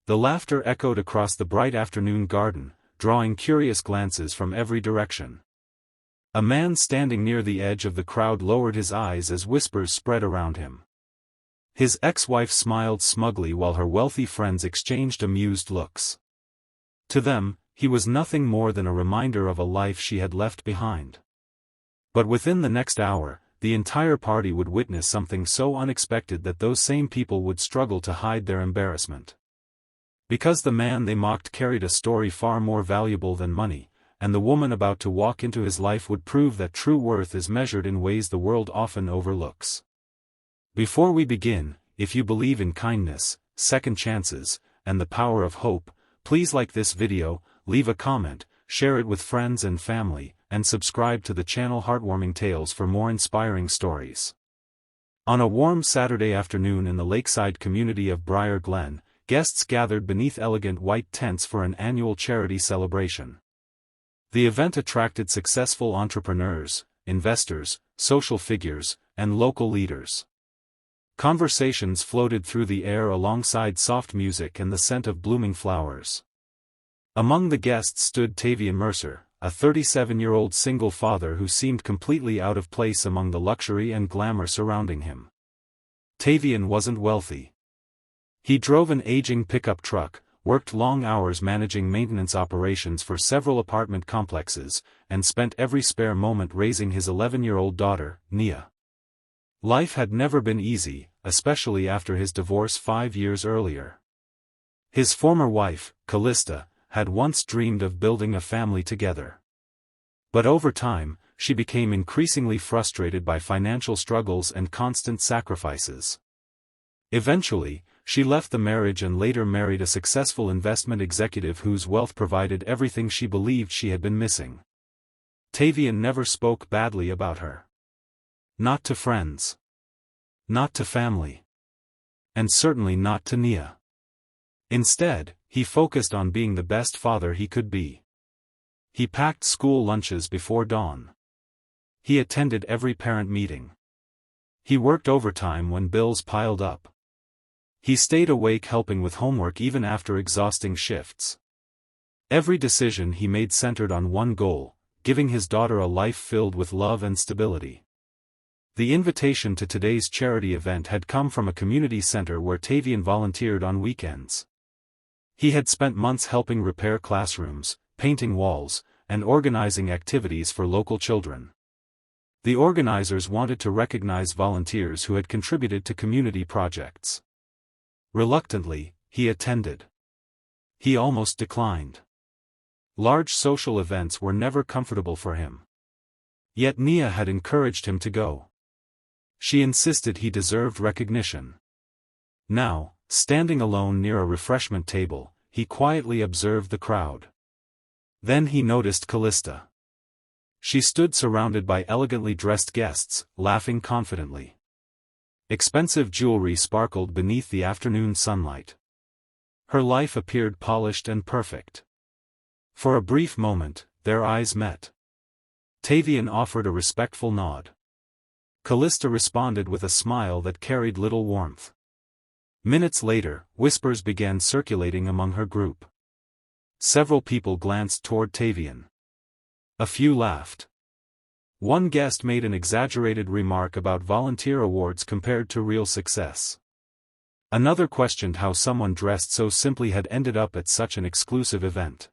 The laughter echoed across the bright afternoon garden, drawing curious glances from every direction. A man standing near the edge of the crowd lowered his eyes as whispers spread around him. His ex-wife smiled smugly while her wealthy friends exchanged amused looks. To them, he was nothing more than a reminder of a life she had left behind. But within the next hour, the entire party would witness something so unexpected that those same people would struggle to hide their embarrassment. Because the man they mocked carried a story far more valuable than money, and the woman about to walk into his life would prove that true worth is measured in ways the world often overlooks. Before we begin, if you believe in kindness, second chances, and the power of hope, please like this video, leave a comment, share it with friends and family, and subscribe to the channel Heartwarming Tales for more inspiring stories. On a warm Saturday afternoon in the lakeside community of Briar Glen, guests gathered beneath elegant white tents for an annual charity celebration. The event attracted successful entrepreneurs, investors, social figures, and local leaders. Conversations floated through the air alongside soft music and the scent of blooming flowers. Among the guests stood Tavian Mercer, a 37-year-old single father who seemed completely out of place among the luxury and glamour surrounding him. Tavian wasn't wealthy. He drove an aging pickup truck, worked long hours managing maintenance operations for several apartment complexes, and spent every spare moment raising his 11-year-old daughter, Nia. Life had never been easy, especially after his divorce 5 years earlier. His former wife, Callista, had once dreamed of building a family together. But over time, she became increasingly frustrated by financial struggles and constant sacrifices. Eventually, she left the marriage and later married a successful investment executive whose wealth provided everything she believed she had been missing. Tavian never spoke badly about her. Not to friends. Not to family. And certainly not to Nia. Instead, he focused on being the best father he could be. He packed school lunches before dawn. He attended every parent meeting. He worked overtime when bills piled up. He stayed awake helping with homework even after exhausting shifts. Every decision he made centered on one goal, giving his daughter a life filled with love and stability. The invitation to today's charity event had come from a community center where Tavian volunteered on weekends. He had spent months helping repair classrooms, painting walls, and organizing activities for local children. The organizers wanted to recognize volunteers who had contributed to community projects. Reluctantly, he attended. He almost declined. Large social events were never comfortable for him. Yet Nia had encouraged him to go. She insisted he deserved recognition. Now, standing alone near a refreshment table, he quietly observed the crowd. Then he noticed Callista. She stood surrounded by elegantly dressed guests, laughing confidently. Expensive jewelry sparkled beneath the afternoon sunlight. Her life appeared polished and perfect. For a brief moment, their eyes met. Tavian offered a respectful nod. Callista responded with a smile that carried little warmth. Minutes later, whispers began circulating among her group. Several people glanced toward Tavian. A few laughed. One guest made an exaggerated remark about volunteer awards compared to real success. Another questioned how someone dressed so simply had ended up at such an exclusive event.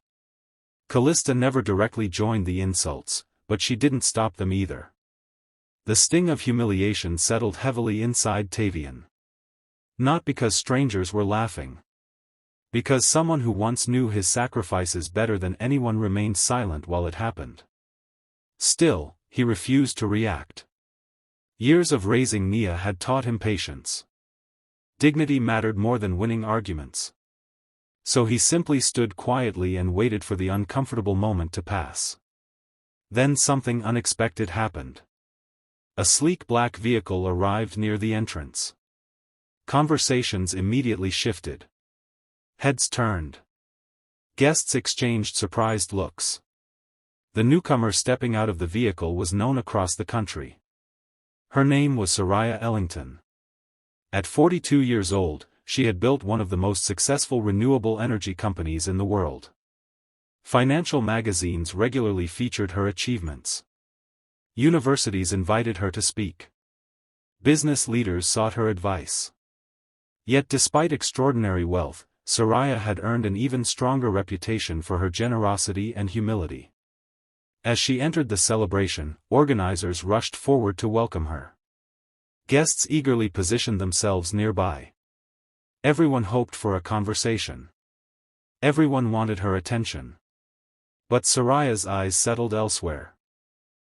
Callista never directly joined the insults, but she didn't stop them either. The sting of humiliation settled heavily inside Tavian. Not because strangers were laughing. Because someone who once knew his sacrifices better than anyone remained silent while it happened. Still, he refused to react. Years of raising Nia had taught him patience. Dignity mattered more than winning arguments. So he simply stood quietly and waited for the uncomfortable moment to pass. Then something unexpected happened. A sleek black vehicle arrived near the entrance. Conversations immediately shifted. Heads turned. Guests exchanged surprised looks. The newcomer stepping out of the vehicle was known across the country. Her name was Soraya Ellington. At 42 years old, she had built one of the most successful renewable energy companies in the world. Financial magazines regularly featured her achievements. Universities invited her to speak. Business leaders sought her advice. Yet despite extraordinary wealth, Soraya had earned an even stronger reputation for her generosity and humility. As she entered the celebration, organizers rushed forward to welcome her. Guests eagerly positioned themselves nearby. Everyone hoped for a conversation. Everyone wanted her attention. But Soraya's eyes settled elsewhere.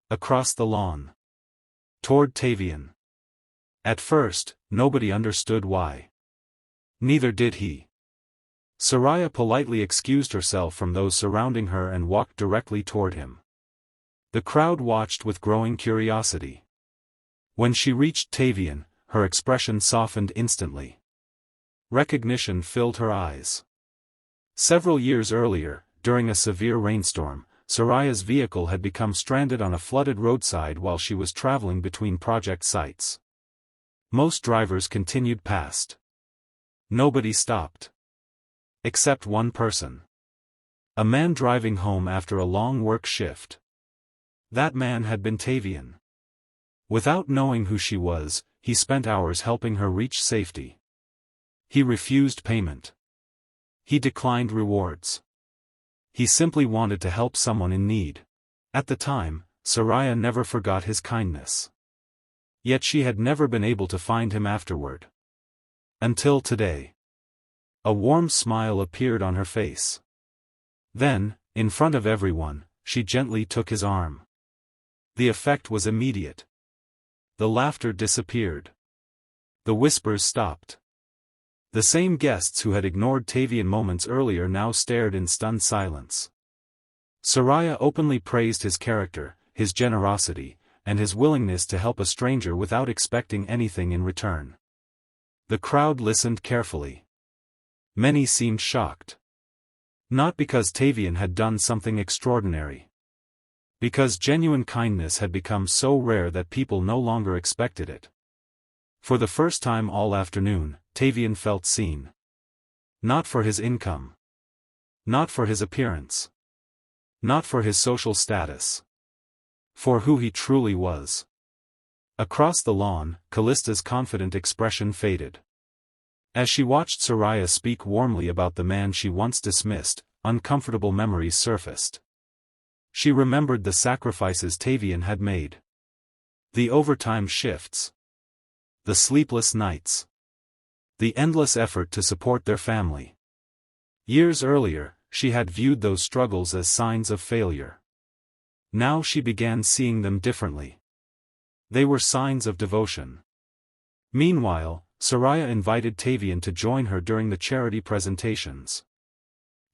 Across the lawn. Toward Tavian. At first, nobody understood why. Neither did he. Soraya politely excused herself from those surrounding her and walked directly toward him. The crowd watched with growing curiosity. When she reached Tavian, her expression softened instantly. Recognition filled her eyes. Several years earlier, during a severe rainstorm, Soraya's vehicle had become stranded on a flooded roadside while she was traveling between project sites. Most drivers continued past. Nobody stopped. Except one person. A man driving home after a long work shift. That man had been Tavian. Without knowing who she was, he spent hours helping her reach safety. He refused payment. He declined rewards. He simply wanted to help someone in need. At the time, Soraya never forgot his kindness. Yet she had never been able to find him afterward. Until today. A warm smile appeared on her face. Then, in front of everyone, she gently took his arm. The effect was immediate. The laughter disappeared. The whispers stopped. The same guests who had ignored Tavian moments earlier now stared in stunned silence. Soraya openly praised his character, his generosity, and his willingness to help a stranger without expecting anything in return. The crowd listened carefully. Many seemed shocked. Not because Tavian had done something extraordinary. Because genuine kindness had become so rare that people no longer expected it. For the first time all afternoon, Tavian felt seen. Not for his income. Not for his appearance. Not for his social status. For who he truly was. Across the lawn, Callista's confident expression faded. As she watched Soraya speak warmly about the man she once dismissed, uncomfortable memories surfaced. She remembered the sacrifices Tavian had made. The overtime shifts. The sleepless nights. The endless effort to support their family. Years earlier, she had viewed those struggles as signs of failure. Now she began seeing them differently. They were signs of devotion. Meanwhile, Soraya invited Tavian to join her during the charity presentations.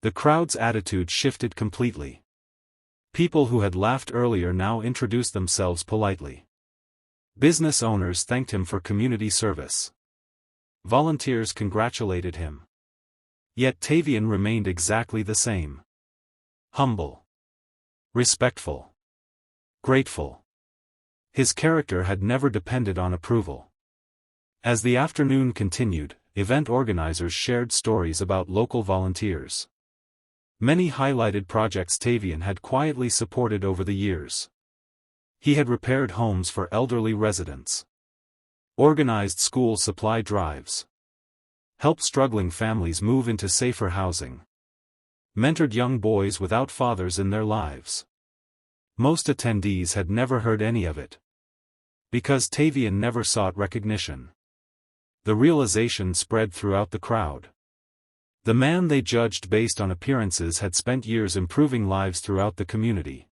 The crowd's attitude shifted completely. People who had laughed earlier now introduced themselves politely. Business owners thanked him for community service. Volunteers congratulated him. Yet Tavian remained exactly the same. Humble. Respectful. Grateful. His character had never depended on approval. As the afternoon continued, event organizers shared stories about local volunteers. Many highlighted projects Tavian had quietly supported over the years. He had repaired homes for elderly residents. Organized school supply drives. Helped struggling families move into safer housing. Mentored young boys without fathers in their lives. Most attendees had never heard any of it. Because Tavian never sought recognition. The realization spread throughout the crowd. The man they judged based on appearances had spent years improving lives throughout the community.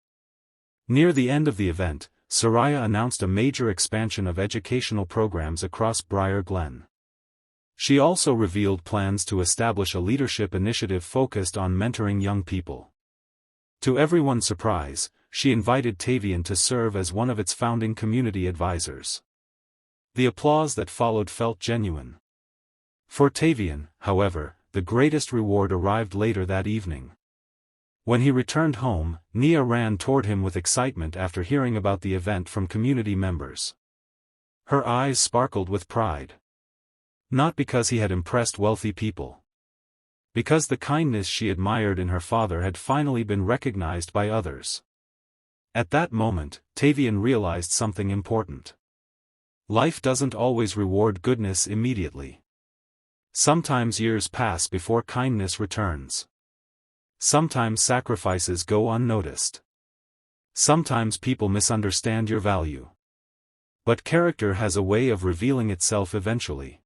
Near the end of the event, Soraya announced a major expansion of educational programs across Briar Glen. She also revealed plans to establish a leadership initiative focused on mentoring young people. To everyone's surprise, she invited Tavian to serve as one of its founding community advisors. The applause that followed felt genuine. For Tavian, however, the greatest reward arrived later that evening. When he returned home, Nia ran toward him with excitement after hearing about the event from community members. Her eyes sparkled with pride. Not because he had impressed wealthy people. Because the kindness she admired in her father had finally been recognized by others. At that moment, Tavian realized something important. Life doesn't always reward goodness immediately. Sometimes years pass before kindness returns. Sometimes sacrifices go unnoticed. Sometimes people misunderstand your value. But character has a way of revealing itself eventually.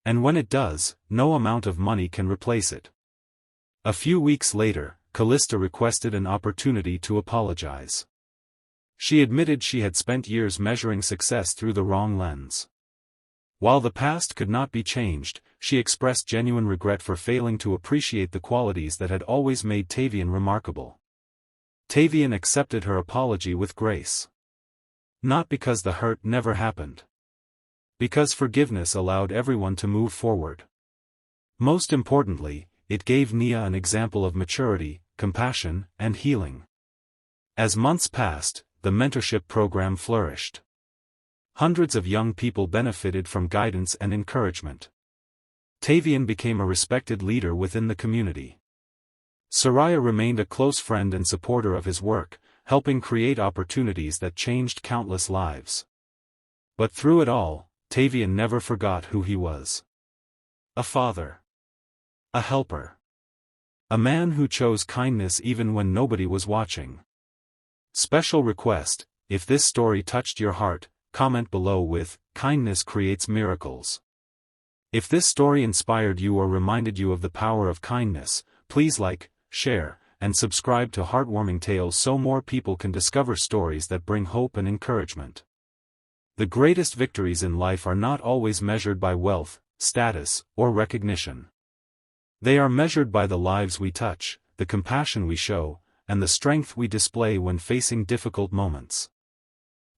And when it does, no amount of money can replace it. A few weeks later, Callista requested an opportunity to apologize. She admitted she had spent years measuring success through the wrong lens. While the past could not be changed, she expressed genuine regret for failing to appreciate the qualities that had always made Tavian remarkable. Tavian accepted her apology with grace. Not because the hurt never happened. Because forgiveness allowed everyone to move forward. Most importantly, it gave Nia an example of maturity, compassion, and healing. As months passed, the mentorship program flourished. Hundreds of young people benefited from guidance and encouragement. Tavian became a respected leader within the community. Soraya remained a close friend and supporter of his work, helping create opportunities that changed countless lives. But through it all, Tavian never forgot who he was. A father. A helper. A man who chose kindness even when nobody was watching. Special request: if this story touched your heart, comment below with, "Kindness creates miracles." If this story inspired you or reminded you of the power of kindness, please like, share, and subscribe to Heartwarming Tales so more people can discover stories that bring hope and encouragement. The greatest victories in life are not always measured by wealth, status, or recognition. They are measured by the lives we touch, the compassion we show, and the strength we display when facing difficult moments.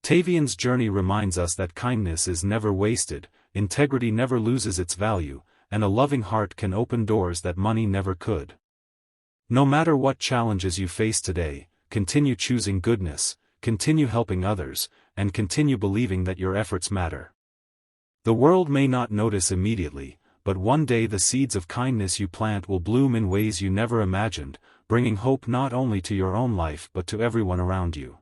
Tavian's journey reminds us that kindness is never wasted, integrity never loses its value, and a loving heart can open doors that money never could. No matter what challenges you face today, continue choosing goodness, continue helping others, and continue believing that your efforts matter. The world may not notice immediately, but one day the seeds of kindness you plant will bloom in ways you never imagined, bringing hope not only to your own life but to everyone around you.